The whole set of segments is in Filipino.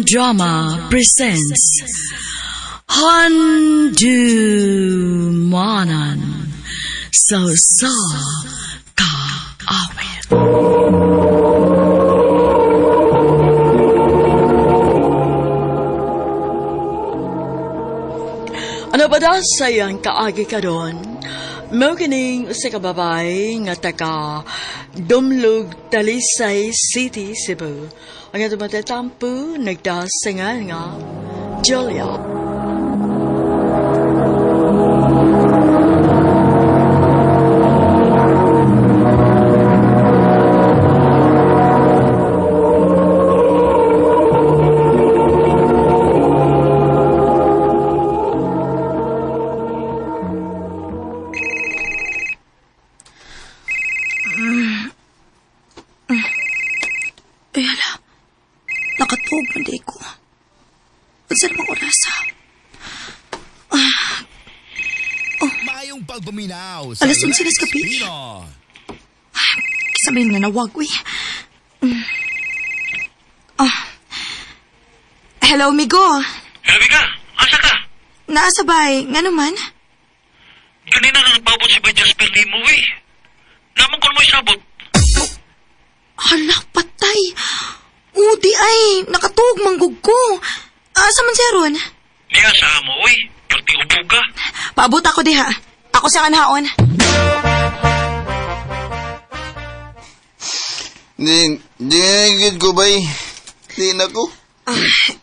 Drama presents Handumanan sa Kaawit. Ano ba da sayang kaagi ka doon? Mao kining usa ka babay nga taga Dumlug, Talisay City, Cebu. Ang ato matatampo nagdasingan nga Julia. Nakatog man di ko. Saan mo oras ha? Mayong pagbuminaw Alas 11 na sa gabi. Kisabay na nawag, uy. Hello, Migo. Hello, Miga. Asa ka? Naasabay. Nga naman? Kanina na nagpabot si Bay Jasper ni mo, eh. Naman ko mo isabot. Hala, patay. Udi ay, nakatug manggug ko. Asa man siya ron? Di asa mo, uy. Perti ubog ka. Paabot ako diha. Ako sa kanhaon. Di nagigid ko bay. Di na ko.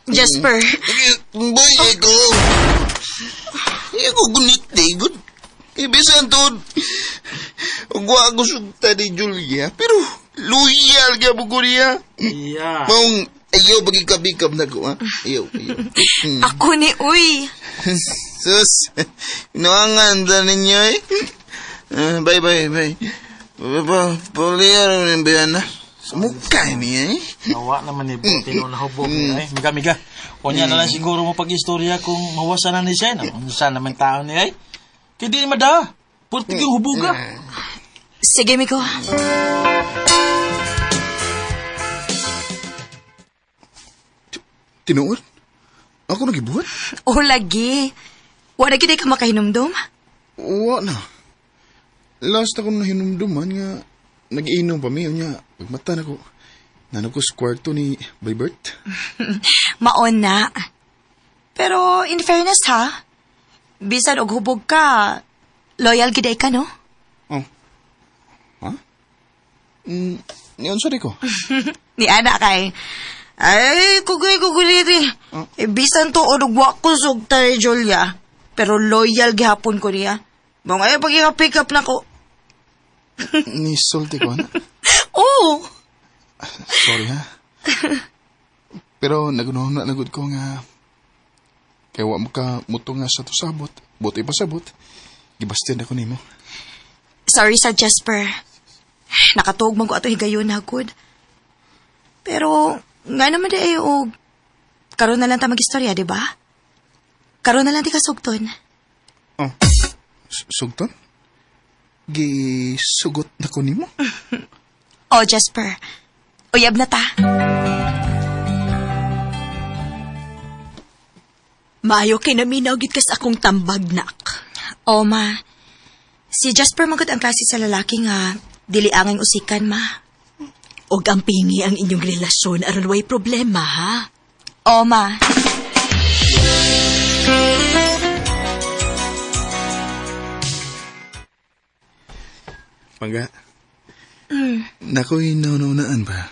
Jasper. Bay, ito. Ako gunit na igod. Ibisan to. Ugwa ako sugta ni Julia. Pero loyal ka mo ko niya. Iya. Maong ayaw bagikab-ikab na ko, ha? Ayaw. Ako ni uy. Sus. Inuangan ta ninyo, eh. Bye. Paulihan mo ng bayan na. Sumukay niya, eh. Nawa naman ni Tino na hubog niya eh. Miga. Kunya na lang siguro mo pag-istorya kung mawasan na ni Sen. Saan naman tao niya eh. Kaya di mada. Purtig yung hubog ka. Sige, Migo. Tinuod? Ako nagibuhat? O lagi. Wala gid ka makahinumdum? Wa na. Last ako na hinumduman nga nag-iinom pa miyo niya. Pagmata na ko. Nanong ko sa kwarto ni Baybert. Maon na. Pero in fairness ha, bisan og hubog ka, loyal gid ka no? Oh. Ha? Niyon sorry ko. Ni ana kay ay, kugoy-kuguliri. Bisan to orugwa ko sugta ni Julia. Pero loyal gihapon ko niya. Mga pag-pick up na ko. Nisulti ko, na? Oo. Sorry, ha? Pero nagunahon na nagod ko nga kaya wa mo ka muto nga sa to sabot. Buti pa sabot. Gibastian ako nimo. Sorry sa Jasper. Nakatuog man ko ato higayon na good. Pero nga naman di o karon na lang ta mag-istorya, di ba? Karon na lang ti kasugton. Oh. Sugton? Gisugot na ko nimo? Oh, Jasper. Uyab na ta. Maayo kay naminaw gid kas akong tambag nak. Oh, ma. Si Jasper magod ang klase sa lalaki nga dili angay usikan, ma. Og ang pingi ang inyong relasyon aron way problema, ha? Oh, ma. Pangga. Nako'y naunaan ba?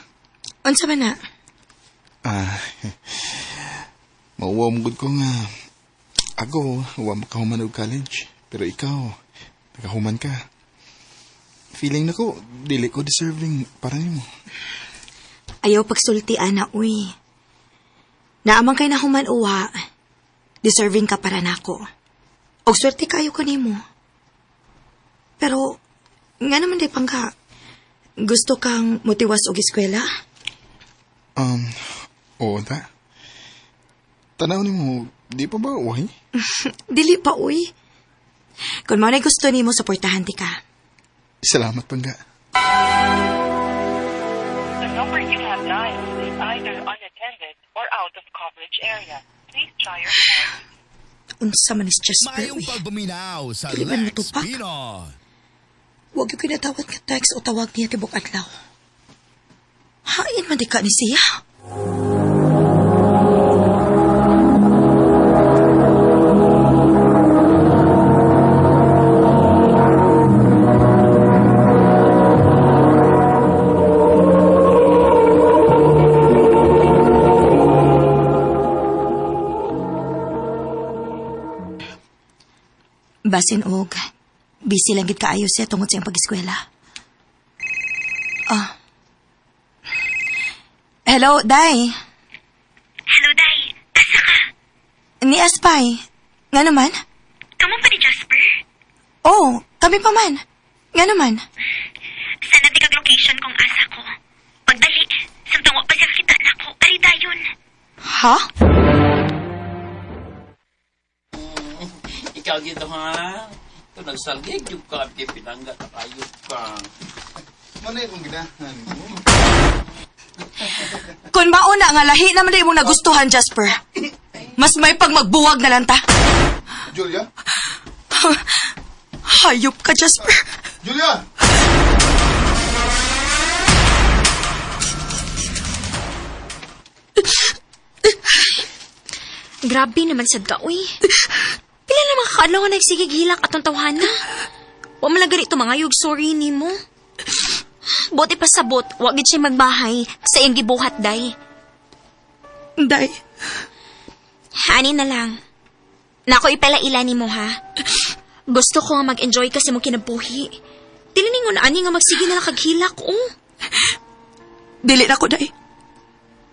Unsa man na? Mauwam gud ko nga. Ako, wa makahuman og college. Pero ikaw, nakahuman ka. Feeling na ko, dili ko deserving para nimo. Ayaw pagsulti, ana, uy. Naamang kay nahuman uwa, deserving ka para nako. Og swerte kayo kanimo. Pero, nga naman di pangka, gusto kang motiwas og eskwela? Oo ta. Tanaw nimo, di pa ba uway? Dili pa, uy. Kung mo na gusto nimo, suportahan ti ka. Salamat, Pangga. The number you have dialed is either unattended or or out of coverage area. Please try your phone. Unsa man is Jasper, Mayong uy. pagbuminaw sa Dili man Lex matupak. Pino. Huwag yung kinatawag ka text o tawag niya tibok adlaw. Hain man di ka ni siya. Basin og, busy lang gid kaayo siya tungod sa iyang pag-eskwela. Hello, Day. Hello, Day. Asa ka? Ni Aspay. Nga naman? Kamu pa ni Jasper? Oh, kami pa man. Nga naman? Sana di kag location kung asa ko. Pagdali, samtang wa pa siya kita na ko. Ari dayon. Ha? Ikaw dito, ha? Ito, nagsalgig yung ka, di pinangga, nakayot ka. Ano yung ginahan mo? Kung mauna nga lahi naman na imong nagustuhan, Jasper. Mas may pag magbuwag na lang ta. Julia? Hayop ka, Jasper. Julia! Grabe naman sad ka, uy. Pila naman kakadlaw nga nagsigig hilak atong tawhana. Wa man lang ganito mga yug sorry ni mo. Buti pa sabot, wag gid siya magbahay sa iyang gibuhat, Day. Day, Ani na lang. Nako ipalaila ni mo, ha? Gusto ko nga mag-enjoy kasi mo kinabuhi. Dili ningon ani nga magsige na lang kag hilak, oh. dili na ko, Day.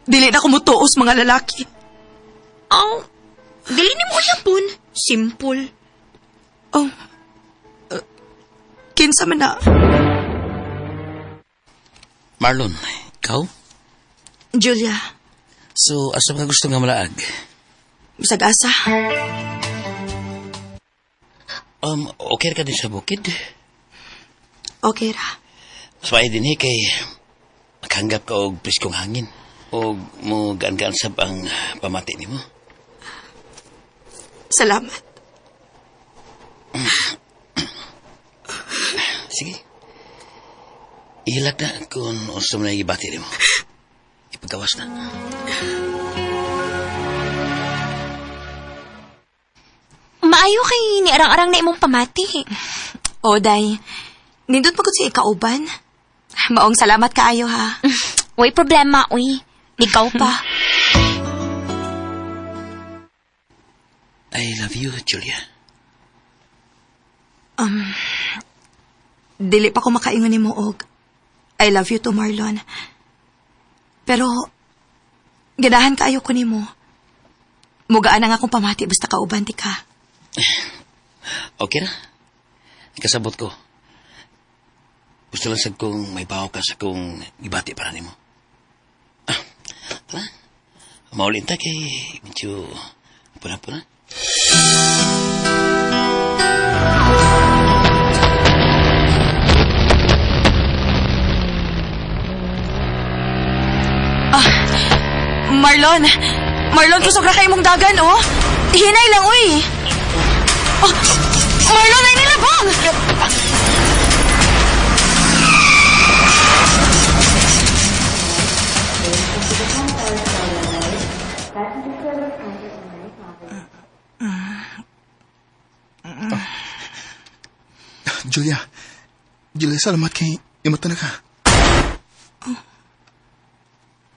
Dili na ko mutuos mga lalaki. Oh, dili ni mo yapon. Simple. Oh, kinsa man na. Marlon, ikaw? Julia, So, asa ka gusto nga malaag? bisag asa. Okay ka din sa bukid? Okay ra. Mas maay din kay maghanggap ka og priskong hangin. O mo gaan-gaan sab ang pamati nimo. Salamat. Sige. Ihilag na kung unsa man ay gibati nimo. Ipagawas na. Maayo kay ni arang-arang na imong pamati. O, Day. Nindot pa ko si ikauban. Maong salamat kaayo, ha. Way problema, uy. Ikaw pa. I love you, Julia. Dili pa ko makaingon ni mo og I love you to Marlon. Pero, ganahan kaayo ko ni mo. Mugaan na nga akong pamati basta kauban ti ka. Okay na. Ikasabot ko. Gusto lang sad kong may baho ka sa kong gibati para nimo. Tara. Maulin ta kay medyo puna-puna. Marlon! Marlon, kusog na kayo mong dagan, oh! Hinay lang, uy! Oh, Marlon, ay nilabang! Julia. Julia, salamat kay imata na ka.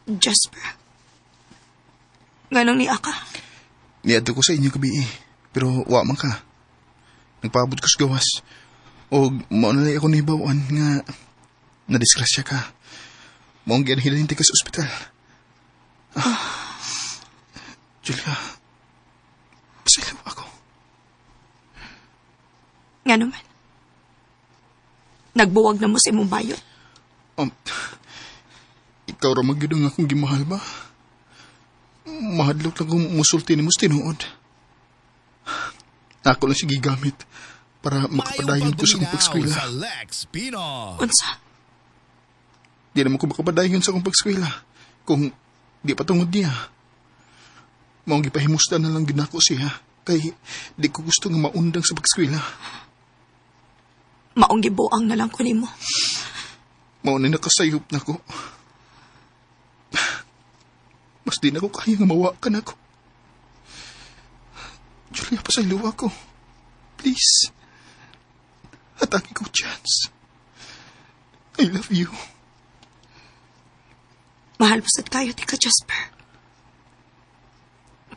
Jasper. Ganong ni Aka? Niadto ko sa inyo gabi pero wa man ka. Nagpaabot ko sa gawas. O maunalay ako nahibawan nga nadisgrasya ka. Maong gianhilinti ka sa ospital. Julia, pasilaw ako. Nga naman. Nagbuwag na mo sa imong bayot. Ikaw ra magyudong akong gimahal ba? Mahadlok lang kung musulti ni mo sa tinuod. Ako lang sige gamit para makapadayon ko sa akong pagskwela. Sa Lex Pino. Unsa? Di naman ko makapadayon sa akong pagskwela kung di patungod niya. Maong gipahimusta na lang ginako siya. Kay di ko gusto nga maundang sa pagskwela. Maong gibuang na lang ko nimo. Mao na nakasayop na ko. Mas di na ko kaya nga mawakan ako. Julia, pasaylo ako. Please. Atake ko chance. I love you. Mahal mo sad kayo, tika Jasper.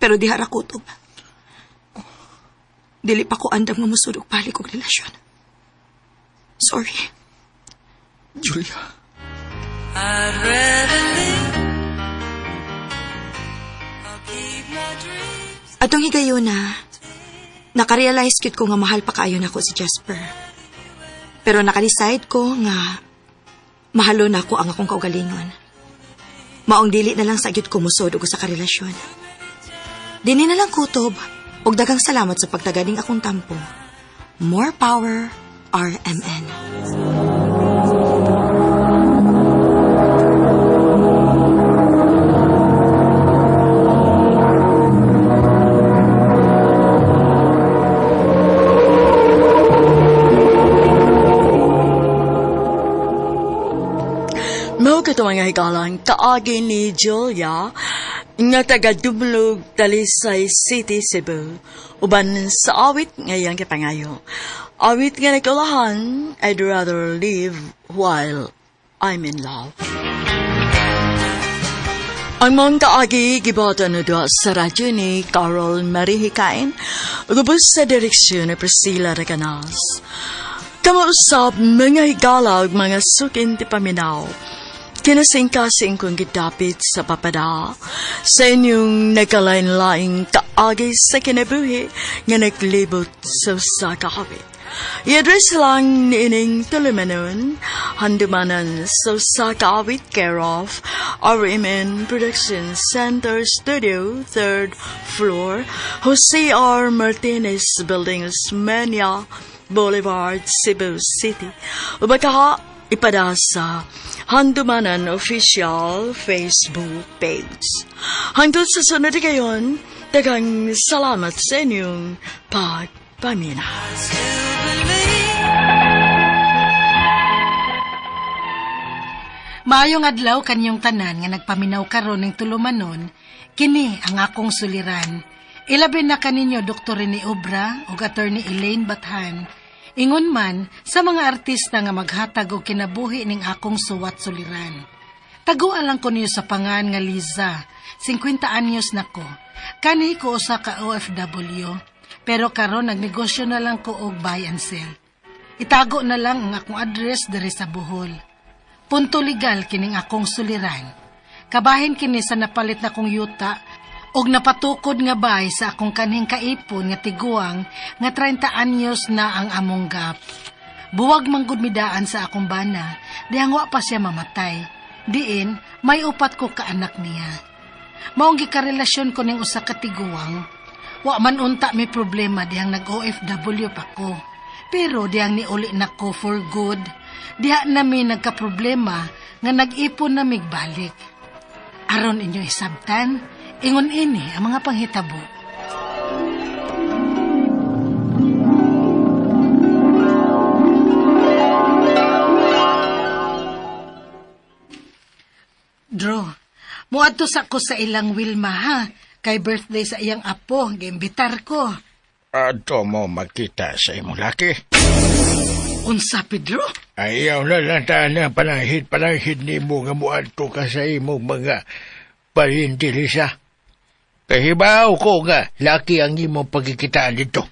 Pero di harakutob. Dili pa ko andam nga musudok balik og relasyon. Sorry. Julia. Atong higayon na, nakarealize kit ko nga mahal pa kaayo na ko si Jasper. Pero nakadecide ko nga mahalo na ko ang akong kaugalingon. Maong dili na lang sa gyud ko musod og sa karelasyon. Dini na lang kutob og daghang salamat sa pagtaganing akong tampo. More power, RMN. Mao kato mga hikalang kaagi ni Julia nga taga Dumlog, Talisay City, Cebu. Uban sa awit ngayang kapangayo. Awit nga nagkulahan, I'd rather live while I'm in love. Ang mga kaagi gibata na doon sa radyo ni Carol Marie Hikain, gubos sa direksyon ni Priscilla Reganas. Kamuusap mga higala ug mga sukin ti paminaw. Kinasingkasing kong gidapit sa papada sa inyong nagkalain-laing kaagi sa kinabuhi nga naglibot sa kakawit. I-address lang ni ining tulumanon, handumanan sa kakawit care of RMN Production Center Studio, 3rd floor, Jose R. Martinez Building, Osmeña Boulevard, Cebu City. Ubakaha ipadasa Handumanan Official Facebook page. Hangtod sa sunod kayon, daghang salamat sa inyong pagpamina. Maayong adlaw kanyong tanan nga nagpaminaw karon ning tulumanon, kini ang akong suliran. Ilabi na kaninyo Dr. Rene Obra ug Attorney Elaine Bathan. Ingon man sa mga artista nga maghatag og kinabuhi ning akong suwat suliran. Taguan lang ko niyo sa pangan nga Liza, 50 anyos na ko. Kani ko usa ka OFW, pero karon nagnegosyo na lang ko og buy and sell. Itago na lang ang akong address diri sa Bohol. Punto legal kining akong suliran. Kabahin kini sa napalit na kong yuta og napatukod nga bay sa akong kanhing kaipon nga tiguang nga 30 anyos na ang among gap. Buwag manggod midaan sa akong bana, dihang wa pa siya mamatay. Diin, may upat ko ka anak niya. Maong gikarelasyon ko ning usa ka tiguang. Wa man unta may problema dihang nag-OFW pa ko. Pero dihang niuli na ko for good, diha na may nagka-problema nga nag-ipon na migbalik. Aron inyo isabtan, ingon ini ang mga panghitabo. Dro, muadto sa ko sa ilang Wilma ha, kay birthday sa iyang apo, giimbitar ko. Ato mo makita sa imong laki. Unsa, Pedro? Ayaw na lang na panahid ni mo nga muadto ka sa imong mga parintilisa. Kahibaw ko nga, laki ang imong pagkikitaan dito.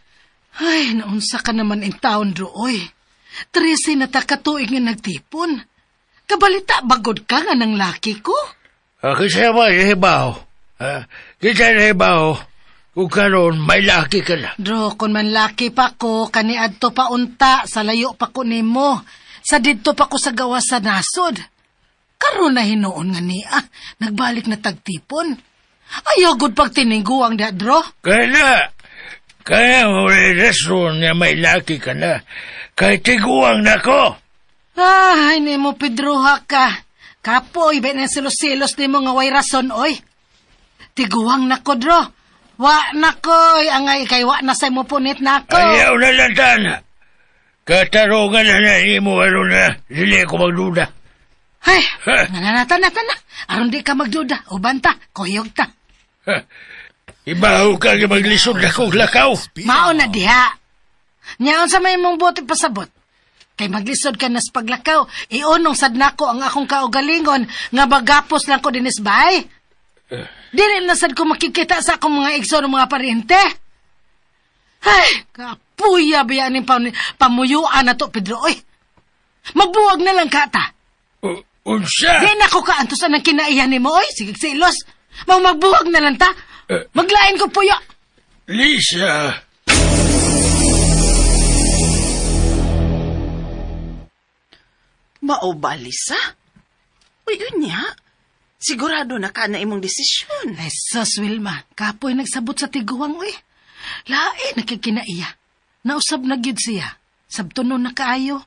Ay, naunsa ka naman in taon, Dro, oy. 13 na takatuig nga nagtipon. Kabalita bagod ka nga ng laki ko? Kasi ba, hibaw? Kita na hibaw, kung karon may laki ka na. Dro, kung man laki pa ko, kaniadto pa unta, sa layo pa ko nimo. Sa didto pa ko sa gawa sa nasod. Karon na hinuon nga niya, nagbalik na tagtipon. Ayaw gud pag tiningguang da, Dro. Kaya mo rason nga may laki ka na. Kaya tiguang na ko. Ay, ni mo Pedroha ka. Kapoy, ba na silos-silos ni mo nga way rason, oy. Tiguang na ko, Dro. Wa na koy, angay kay wa na say mo punit na ako. Ayaw na lang, tana. Katarungan na mo, na, dili ko magduda. Ay, nananata na. Aron di ka magduda, ubanta, kuyog ta. Ibaho ka maglisod na kong lakaw. Mao na diha. Nyaon sa may mong buti pasabot. Kay maglisod ka na sa paglakaw, iunong sad nako ang akong kaugalingon nga bagapos lang ko dinis bay. Dili na sad ko makikita sa akong mga igsoon mga pariente. Ay, kapuya biya ning pamuyuan na to, Pedro. Oy, magbuwag na lang ka ta. Unsa? Di na ko kaantosan ng kinaiyan ni mo, oy. Sige, silos. Magbuwag na lang ta. Maglain ko puya. Lisa. Mao ba, Lisa? Uy, yun niya. Sigurado na ka na imong desisyon. Ay, sus, Wilma. Kapoy nagsabot sa tiguang, uy. Lain nakikinaiya. Nausab na gyud siya. Sabtunon na kaayo.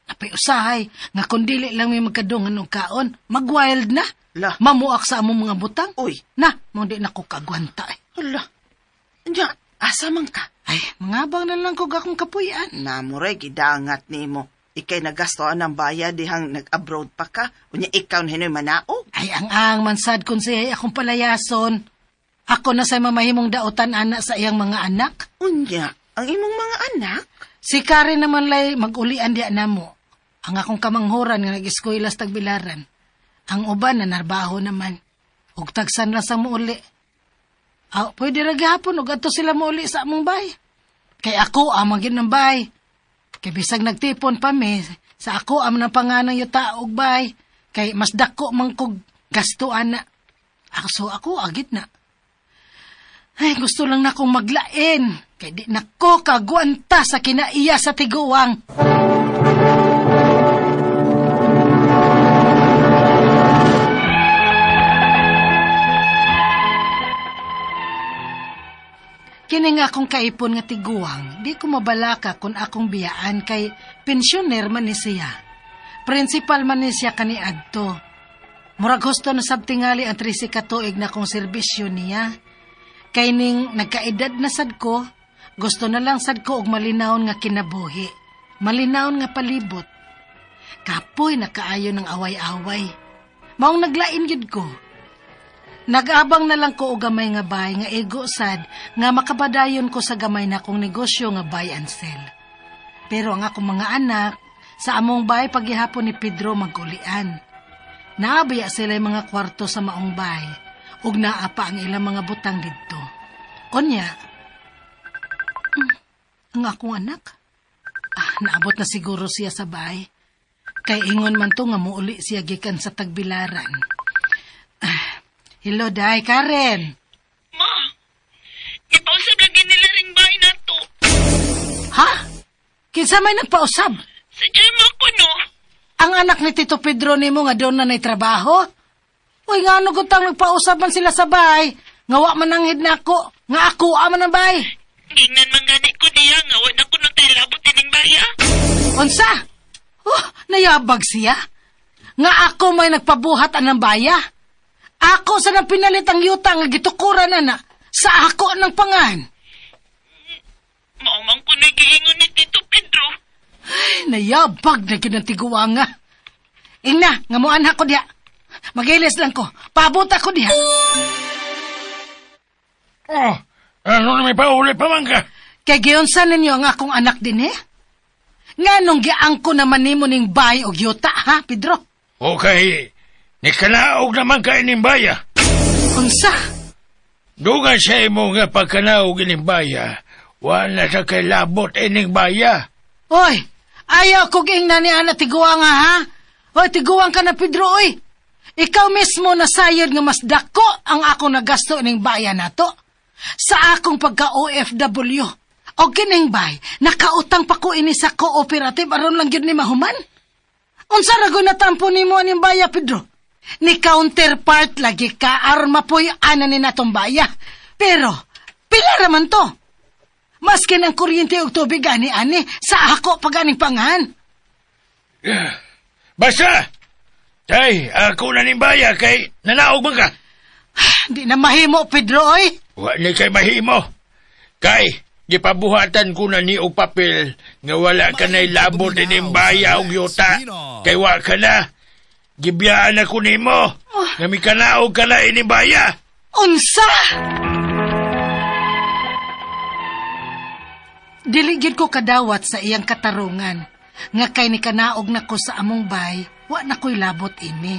Napay usahay, nga kundili lang may magkadungan ng kaon, mag-wild na. La. Mamuak sa among mga butang. Uy. Na, mo di na ko kagwanta eh. Hala. Nya, asa man ka? Ay, mangabang na lang ko akong kapuyan. Namuray, gidangat ni mo. Ikay nagastoan ng bayad dihang nag-abroad pa ka. Unya ikaw na hinoy manao. Ay, ang mansad kung siya akong palayason. Ako na sa mamahimong dautan anak sa iyang mga anak. Unya, ang imong mga anak? Si Karen naman lay mag-ulian diya na mo. Ang akong kamanghuran nga nag-eskwela sa Tagbilaran. Ang uban na narbaho naman. Ug tagsan lang sa muuli. Pwede ra gihapon ug adto sila muuli sa among bay. Kay ako amang gyud ng bay. Kay bisag nagtipon pa mi, sa ako am na panganang yuta og bay. Kay mas dako man kog gasto ana. Ako agit na. Ay, gusto lang na akong maglain. Kay di na ko kagwanta sa kinaiya sa tiguang. Kini nga akong kaipon nga tiguang, di ko mabalaka kung akong biyaan kay pensyoner man ni siya. Principal man ni siya kani adto. Murag gusto na sabtingali ang 13 katuig na kong serbisyo niya. Kay ning nagkaedad na sad ko, gusto na lang sad ko og malinawon nga kinabuhi. Malinawon nga palibot. Kapoy nakaayo ng away-away. Maong naglain gyud ko. Nag-abang na lang ko og gamay nga bay nga ego sad nga makabadayon ko sa gamay na kong negosyo nga buy and sell. Pero ang akong mga anak, sa among bay paghihapon ni Pedro mag-ulian. Naabaya sila mga kwarto sa maong bay ug naa pa ang ilang mga butang didto. Onya, ang akong anak, naabot na siguro siya sa bay. Kay ingon man to nga muuli siya gikan sa Tagbilaran. Hello, Day, Karen. Ma, ipausab lagi nila ring bahay na to. Ha? Kinsa may nagpausab? Sa Gemma ko, no? Ang anak ni Tito Pedro ni mo nga doon na trabaho? Uy, nga ano gutang nagpausab man sila sa bahay? Nga wa man nanghid na ako. Nga ako aman ang bahay. Gingnan man gani ko diya, nga wala ko nung tailabot tining baya. Unsa? Nayabag siya? Nga ako may nagpabuhat anang baya? Ako sa nang pinalit ang yuta nga gitukuran na sa ako ng pangan. Maumang ko nagiingon ni Tito Pedro. Ay, nayabag na kinatiguan nga. Ingna, nga muan ako diya. Magilis lang ko. Paabot ako diya. Ano na may pauli pa man ka? Kay giyonsan ninyo ang akong anak din eh. Nga nung giang ko naman nimo ning bay o yuta, ha, Pedro? Okay. Nikanaog naman ka inimbaya. Unsa? Dugan sa imo nga pagkanaog inimbaya, wala sa kay labot inimbaya. Oy, ayaw ko gingna ni ana tiguang nga ha? Oy, tiguang ka na Pedro, oy. Ikaw mismo nasayod nga mas dako ang ako nagasto ning baya nato. Sa akong pagka-OFW. O kining bay, nakautang pa ko ini sa cooperative aron lang yun ni mahuman. Unsa ragoy natampo nimo aning baya, Pedro? Ni counterpart lagi ka aron mapuy ana ni natong baya. Pero pila raman to? Maskin ang kuryente ug tubig ani sa ako paganing pangan. Basta! Tay, ako na ni baya kay nanaog man ka. Di na mahimo, Pedro, oy. Wa ni kay mahimo. Kay, gipabuhatan ko na ni og papel nga wala ka na'y labot ining baya og yuta. Kay wa ka na. Gibiyaan ako nimo. Nga mi kanaog ka na ining baya. Unsa? Diligid ko kadawat sa iyang katarungan. Nga kay ni kanaog na ko sa among bay, wa na ko'y labot ini.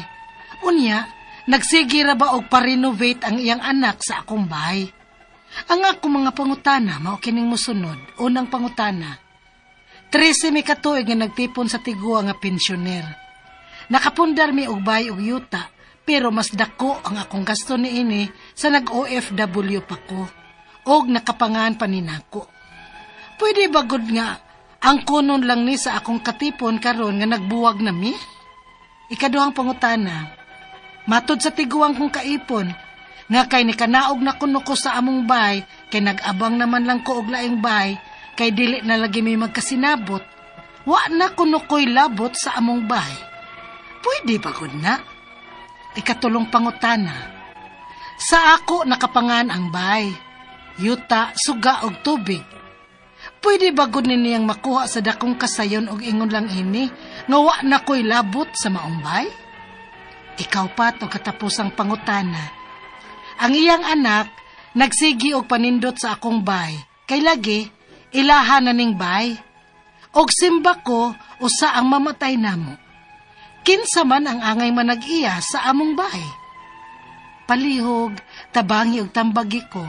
Unya, nagsige ra ba og pa-renovate ang iyang anak sa akong bay? Ang akong mga pangutana, mao kining mosunod. Unang pangutana, 13 mi katuig nga nagtipon sa tigua nga pensyoner. Nakapundar mi og bay og yuta, pero mas dako ang akong gasto niini sa nag-OFW pa ko. Og nakapangan pa ni nako. Pwede ba gud nga ang kunon lang ni sa akong katipon karon nga nagbuwag na mi? Ikaduhang pangutana, matod sa tiguang kong kaipon, nga kay ni kanaog na kuno ko sa among bay, kay nag-abang naman lang ko og laing bay, kay dili na lagi may magkasinabot, wa na kuno ko'y labot sa among bay. Pwede ba gud na? Ikatulong pangutana, sa ako nakapangan ang bay, yuta, suga og tubig. Pwede ba gud niyang makuha sa dakong kasayon og ingon lang ini, nga wa na ko'y labot sa maong bay? Ikaw pa to katapusang pangutana. Ang iyang anak, nagsigi og panindot sa akong bay, kay lagi, ilaha na ning bay. Og simba ko, usa ang mamatay namo. Kinsa man ang angay manag-iya sa among bay. Palihog, tabangi og tambagi ko.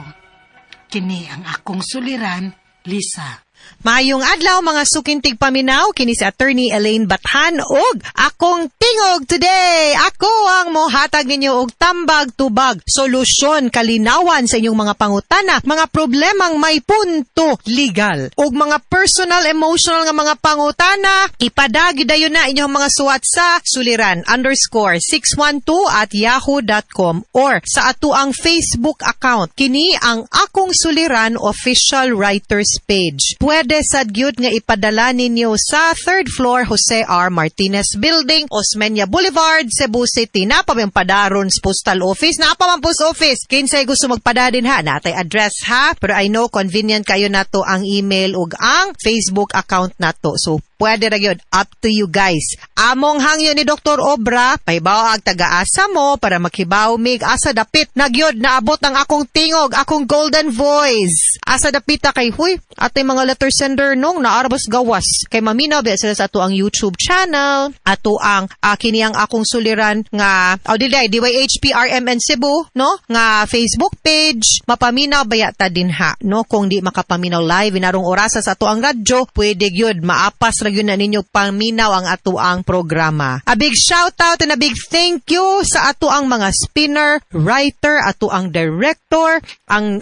Kini ang akong suliran, Lisa. Maayong adlaw mga sukintig paminaw, kini si Attorney Elaine Bathan og akong tingog today. Ako ang mohatag ninyo og tambag tubag, solusyon, kalinawan sa inyong mga pangutana, mga problemang may punto legal og mga personal, emotional nga mga pangutana. Ipadagi dayon na inyong mga suwat sa suliran_612@yahoo.com or sa atuang Facebook account. Kini ang Akong Suliran official writers page. Pwede sad gyud nga ipadala ninyo sa 3rd floor Jose R. Martinez Building, Osmeña Boulevard, Cebu City. Napa may padaron sa postal office, napa man post office. Kinsay gusto magpada din ha, natay address ha. Pero I know convenient kayo nato ang email ug ang Facebook account nato. So pwede ra gyud, up to you guys. Among hangyo ni Dr. Obra, paibaw ag taga-asa mo para makibaw mig asa dapit na gyud naabot ang akong tingog, akong golden voice. Asa dapit ta kay huy, atay mga letter sender nung naarabas gawas. Kay maminaw ba sila sa ato ang YouTube channel, ato ang kini ang Akong Suliran nga DYHPRMN Cebu, no? Nga Facebook page. Mapaminaw ba yata din ha, no? Kung di makapaminaw live inarong orasa sa ato ang radyo, pwede gyud maapas ra gyud na ninyo paminaw ang ato ang programa. A big shout out and a big thank you sa ato ang mga spinner, writer, ato ang director, ang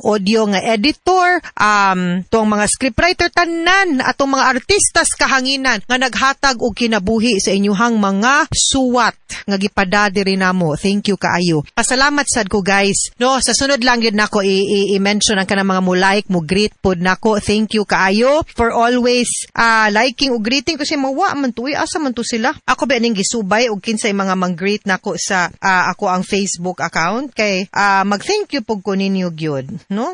audio nga editor, tuang mga scriptwriter tanan, atong mga artistas kahanginan nga naghatag og kinabuhi sa inyuhang mga suwat nga gipada diri namo. Thank you kaayo. Pasalamat sad ko guys. No, sa sunod lang gyud nako i-mention ang kanang mga mo like, mo greet pod nako. Thank you kaayo for always liking o greeting kasi mawa man to, asa man to sila. Ako ba ning gisubay og kinsay mga mang-greet nako sa ako ang Facebook account kay mag-thank you pug ko ninyo gyud, no?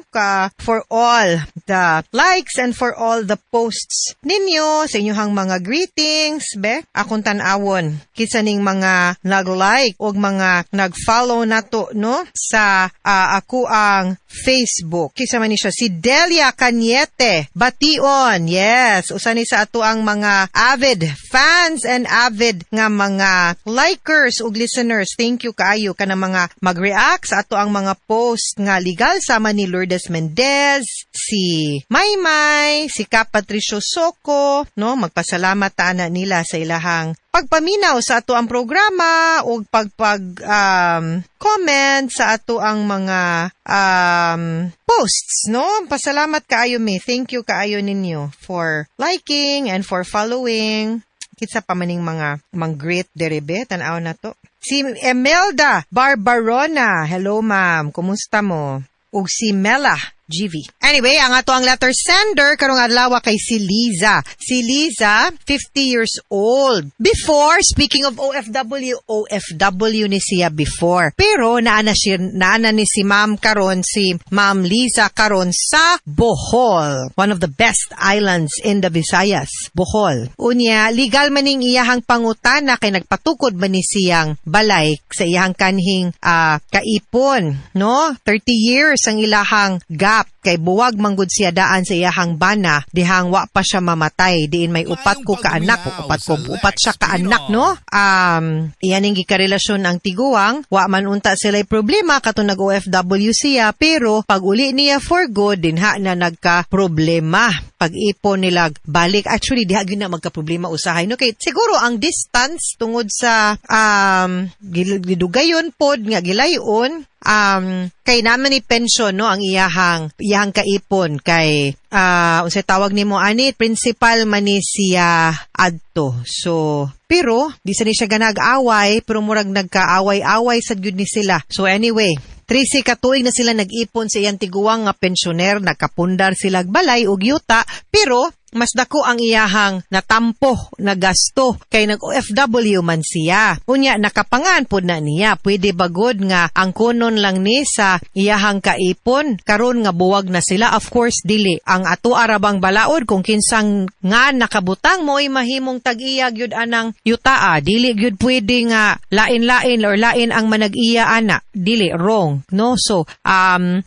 For all the likes and for all the posts ninyo sa inyong mga greetings, be. Akong tan-awon kinsa ning mga nag-like og mga nag-follow nato, no? Sa ako ang Facebook. Kinsa man ni siya, si Delia Cañete Bation. Yes, usa ni sa ato ang mga avid fans and avid nga mga likers ug listeners. Thank you kaayo kana mga mag-react sa ato ang mga post nga legal sama ni Lourdes Mendez, si Maymay, si Kap Patricio Soco, no? Magpasalamat ta na nila sa ilahang pagpaminaw sa ato ang programa o comment sa ato ang mga posts, no? Pasalamat kaayo mi. Thank you kaayo ninyo for liking and for following. Kitsa pa maning mga great derebe, tanaw na to. Si Emelda Barbarona, hello ma'am, kumusta mo? Ug si Mela GV. Anyway, ang ato ang letter sender karong adlaw kay si Liza. Si Liza, 50 years old. Before, speaking of OFW ni siya before. Pero naana ni si Ma'am karon, si Ma'am Liza karon sa Bohol. One of the best islands in the Visayas, Bohol. Unya, legal maning iyahang pangutana kay nagpatukod man ni siyang balay sa iyahang kanhing kaipon, no? 30 years ang ilahang gap kay buwag manggod siya daan sa iyahang bana dihang wa pa siya mamatay diin may upat ka anak siya ka anak, no? Iyaning gikarelasyon ang tiguang wa man unta sila'y problema katong nag-OFW siya pero pag uli niya for good dinha na nagka problema pag-ipon nila balik. Actually diha gyud na magka-problema usahay, no? Kay siguro ang distance tungod sa gidugayon pod nga gilayon kay naman ni pension, no, ang iyahang kaipon kay unsay tawag nimo ani principal man ni siya adto. So pero di sa ni siya ganag-away pero murag nagkaaway-away sad gyud ni sila. So anyway, 13 ka tuig na sila nag-ipon sa iyang tiguang nga pensyoner, nagkapundar sila balay ug yuta pero mas dako ang iyahang natampo na gasto kay nag-OFW man siya. Unya nakapangan pod na niya. Pwede bagod nga ang kunon lang ni sa iyahang kaipon karon nga buwag na sila. Of course dili ang ato arabang balaod kung kinsang nga nakabutang mo'y mahimong tag-iya gyud anang yutaa. Dili gyud pwede nga lain-lain or lain ang manag-iya ana. Dili wrong, no? So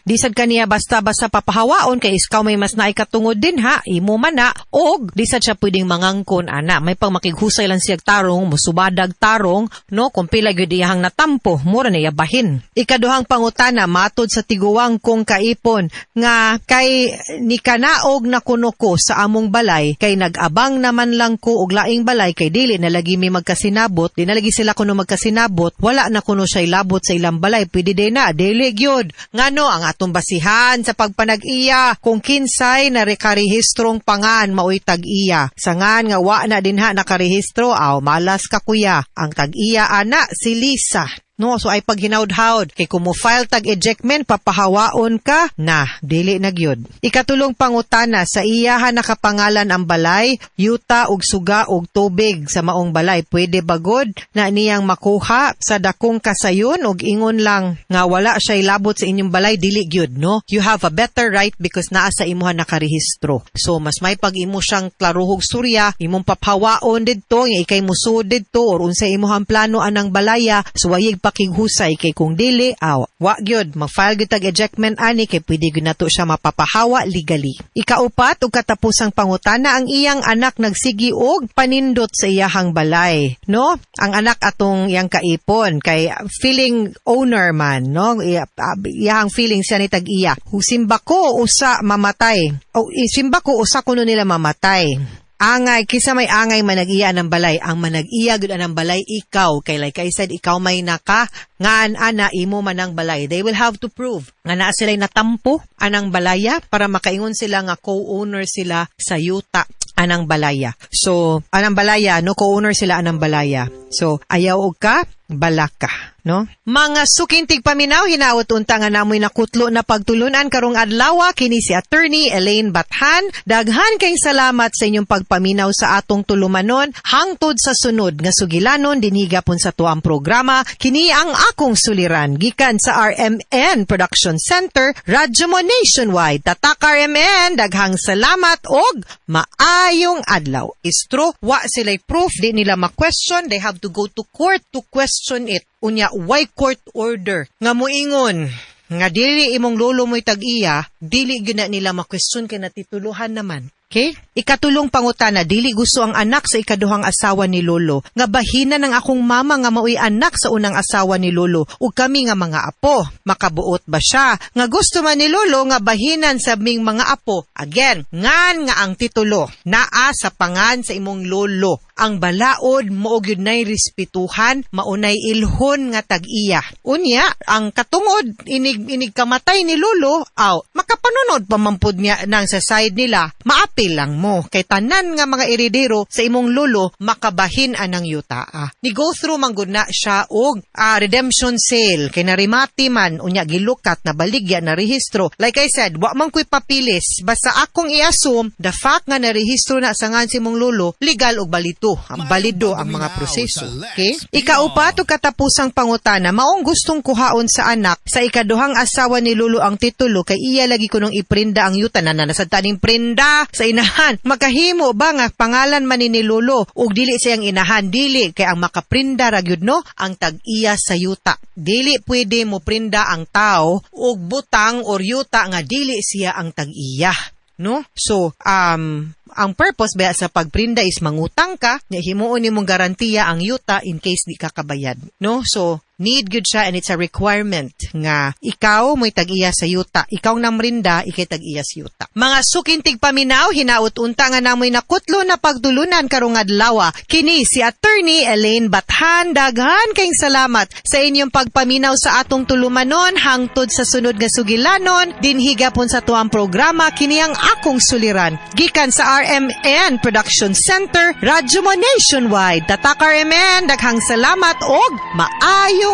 di sad kaniya basta-basta papahawaon kay iskaw may mas naikatungod din ha. Imo man na og di sad siya pwedeng mangangkon ana. May pang makighusay lang siyag tarong, musubadag tarong, no, kung pila gyud iyang natampo, mura na yabahin. Ikaduhang pangutana matud sa tiguwang kong kaipon nga kay ni kanaog na kuno ko sa among balay kay nag-abang naman lang ko og laing balay kay dili na lagi mi magkasinabot, di na lagi sila kuno magkasinabot, wala na kuno siya labot sa ilang balay, pwede din na dili gyud. Ngano ang atong basihan sa pagpanag-iya kung kinsay na rekarehistrong pangan maoy tag-iya. Sangan nga wa na dinha nakarehistro, malas ka kuya. Ang tag-iya ana si Lisa. No, so ay pag hinaud-haud kay kung mo file tag ejectment papahawaon ka na dili na gyud. Ikatulong pangutana sa iyahan nakapangalan ang balay, yuta ug suga ug tubig sa maong balay. Pwede bagod na niyang makuha sa dakong kasayon ug ingon lang nga wala siya ilabot sa inyong balay, dili gyud, no? You have a better right because naa sa imuha nakarehistro. So mas may pag imo siyang klaruhog surya, imong papahawaon didto nga ikay musud didto or unsay imuhang plano anang balaya, so wayig pakighusay kay kung dili wa gyud mag-file gyud tag ejectment ani kay pwede gyud nato siya mapapahawa legally. Ikaupat ug katapusang pangutana ang iyang anak nagsigi og panindot sa iyahang balay, no? Ang anak atong iyang kaipon kay feeling owner man, no? Iyahang feeling siya ni tag-iya. Simba ko usa mamatay. O simba ko usa kuno nila mamatay. Angay, kisa may angay manag-iya ng balay. Ang manag-iya gud anang balay ikaw. Kay like I said, ikaw may naka ngaan ana imo manang balay. They will have to prove nga naa sila'y natampo anang balaya para makaingon sila nga co-owner sila sa yuta anang balaya. So, anang balaya, no, co-owner sila anang balaya. So, ayaw og ka, balaka, no? Mga sukintig paminaw, hinaot unta nga namoy nakutlo na pagtulunan karong adlaw kini si Attorney Elaine Bathan. Daghan kay salamat sa inyong pagpaminaw sa atong tulumanon hangtod sa sunod nga sugilanon diniga pun sa tuang programa. Kini ang akong suliran gikan sa RMN Production Center, Radyo Mo Nationwide. Tatak RMN, daghang salamat og maayong adlaw. Istro, wa sila'y proof, di nila ma-question, they have to go to court to question it. Unya, why court order? Nga moingon, nga dili imong lolo mo'y tag-iya, dili gyud na nila ma-question kay natituluhan naman. Okay? Ikatulong pangutana, dili gusto ang anak sa ikaduhang asawa ni lolo. Nga bahina ng akong mama nga maoy anak sa unang asawa ni lolo. Ug kami nga mga apo. Makabuot ba siya? Nga gusto man ni lolo nga bahinan sa ming mga apo. Again, ngan nga ang titulo naa sa pangan sa imong lolo. ang balaod moog yun nay respetuhan, maunay ilhon nga tag-iya. Unya, ang katungod inig kamatay ni Lolo, makapanunod pamampud niya nang sa side nila, maapil lang mo. Kay tanan nga mga eredero sa imong lolo, makabahin anang yuta. Ni go through manggod na siya og redemption sale, kay narimati man, unya gilukat na baligya na rehistro. Like I said, wa man ko'y papilis, basta akong i-assume, the fact nga narehistro na sa ngan si mong lolo, legal og balito, balido ang mga proseso. Okay? Ikaupat o katapusang pangutana, maong gustong kuhaon sa anak, sa ikaduhang asawa ni lolo ang titulo, kay iya lagi ko nung iprinda ang yuta na nasad taning prinda sa inahan. Makahimo ba nga pangalan man ni lolo, ug dili siyang inahan, dili, kay ang makaprinda ragyud no, ang tag-iya sa yuta. Dili pwede mo prinda ang tao, ug butang or yuta nga dili siya ang tag-iya. No? So, ang purpose ba sa pagprinda is mangutang ka, himuon ni mong garantiya ang yuta in case di ka kabayad. No? So, need good siya and it's a requirement nga ikaw mo'y tag-iya sa yuta. Ikaw nang merinda, ikay tag-iya sa yuta. Mga sukintig paminaw, hinaut-unta nga namoy nakutlo na pagtulunan karong adlaw. Kini si Attorney Elaine Bathan. Daghan kayong salamat sa inyong pagpaminaw sa atong tulumanon hangtod sa sunod nga sugilanon. Dinhiga pon sa tuang programa, kini ang akong suliran. Gikan sa RMN Production Center, Radyo Mo Nationwide. Tatak RMN, daghang salamat og maayo